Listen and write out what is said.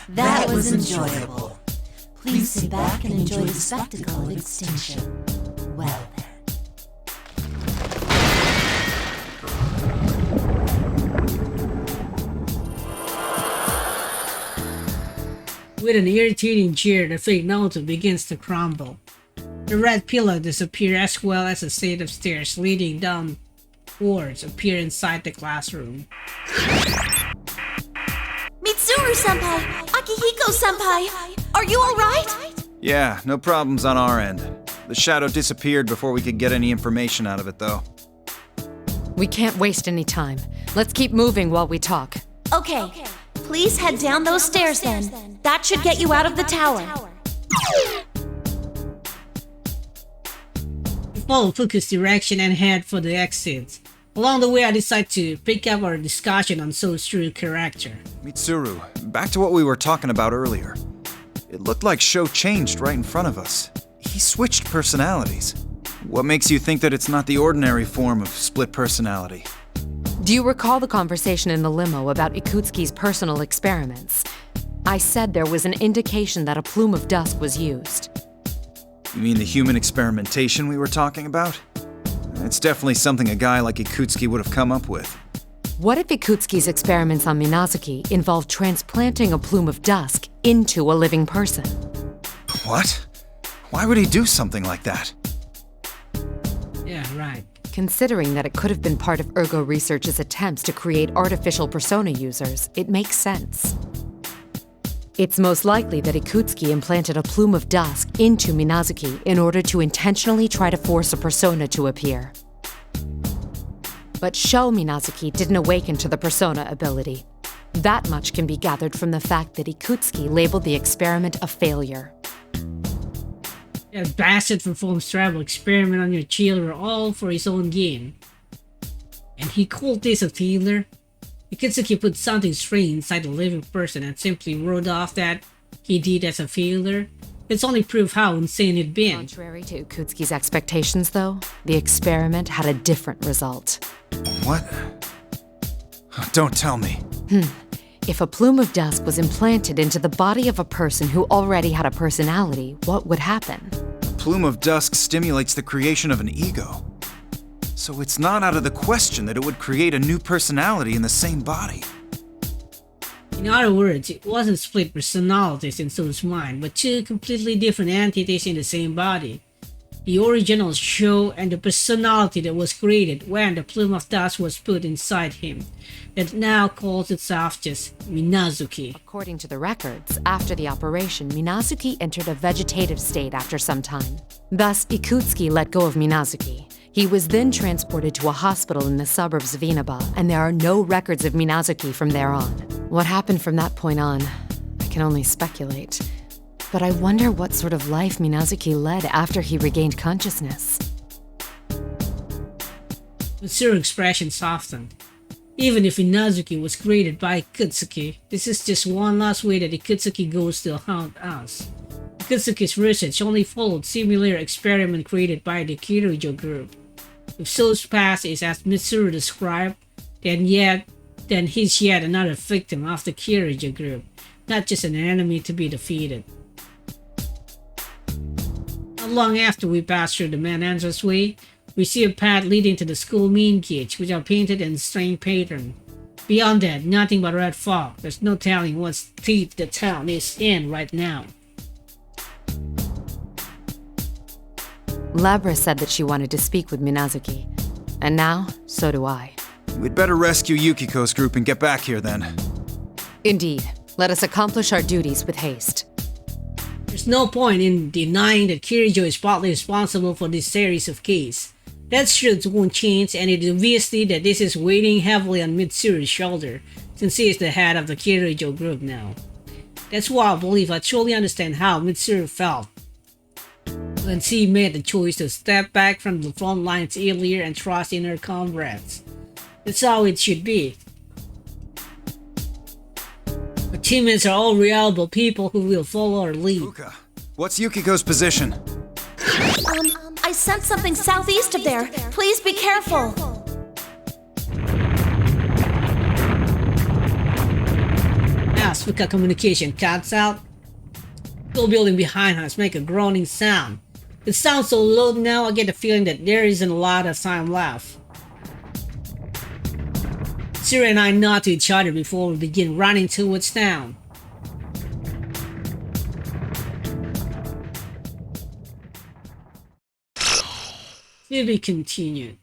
That was enjoyable. Please sit back and enjoy the spectacle of extinction. Well then. With an irritating jeer, the fake Naruto begins to crumble. The red pillar disappears as well as a set of stairs leading downwards appear inside the classroom. Mitsuru-senpai! Akihiko-senpai! Are you alright? Yeah, no problems on our end. The shadow disappeared before we could get any information out of it, though. We can't waste any time. Let's keep moving while we talk. Okay. Please head down those stairs then. That should get you out of the tower. We follow Fuku's direction and head for the exit. Along the way, I decide to pick up our discussion on Sho's true character. Mitsuru, back to what we were talking about earlier. It looked like Sho changed right in front of us. He switched personalities. What makes you think that it's not the ordinary form of split personality? Do you recall the conversation in the limo about Ikutsuki's personal experiments? I said there was an indication that a plume of dust was used. You mean the human experimentation we were talking about? It's definitely something a guy like Ikutsuki would have come up with. What if Ikutsuki's experiments on Minazuki involved transplanting a plume of dust into a living person? What? Why would he do something like that? Yeah, right. Considering that it could have been part of Ergo Research's attempts to create artificial persona users, it makes sense. It's most likely that Ikutsuki implanted a plume of dust into Minazuki in order to intentionally try to force a persona to appear. But Sho Minazuki didn't awaken to the persona ability. That much can be gathered from the fact that Ikutsuki labeled the experiment a failure. That bastard performs travel experiment on your children all for his own gain. And he called this a failure? Ikutsuki put something strange inside the living person and simply wrote off that he did as a failure. It's only proof how insane it'd been. Contrary to Ikutsuki's expectations, though, the experiment had a different result. What? Don't tell me. If a plume of dust was implanted into the body of a person who already had a personality, what would happen? A plume of dust stimulates the creation of an ego. So it's not out of the question that it would create a new personality in the same body. In other words, it wasn't split personalities in Sho's mind, but two completely different entities in the same body. The original Sho and the personality that was created when the plume of dust was put inside him, that now calls itself just Minazuki. According to the records, after the operation, Minazuki entered a vegetative state after some time. Thus, Ikutsuki let go of Minazuki. He was then transported to a hospital in the suburbs of Inaba, and there are no records of Minazuki from there on. What happened from that point on, I can only speculate. But I wonder what sort of life Minazuki led after he regained consciousness. Mitsuru's expression softened. Even if Minazuki was created by Ikutsuki, this is just one last way that Ikutsuki goes to haunt us. Ikutsuki's research only followed similar experiment created by the Kirijo group. If Sho's past is as Mitsuru described, then he's yet another victim of the Kirijo group, not just an enemy to be defeated. Not long after we pass through the main entranceway, we see a path leading to the school main gates, which are painted in strange pattern. Beyond that, nothing but red fog. There's no telling what state the town is in right now. Labra said that she wanted to speak with Minazuki. And now, so do I. We'd better rescue Yukiko's group and get back here then. Indeed. Let us accomplish our duties with haste. There's no point in denying that Kirijo is partly responsible for this series of cases. That truth won't change, and it is obviously that this is weighing heavily on Mitsuru's shoulder, since he is the head of the Kirijo group now. That's why I believe I truly understand how Mitsuru felt when she made the choice to step back from the front lines earlier and trust in her comrades. That's how it should be. Our teammates are all reliable people who will follow our lead. Fuka, what's Yukiko's position? I sensed something southeast of there. Please be careful. loudspeaker communication cuts out. School building behind us make a groaning sound. It sounds so low now, I get the feeling that there isn't a lot of time left. Siri and I nod to each other before we begin running towards town. To be continued.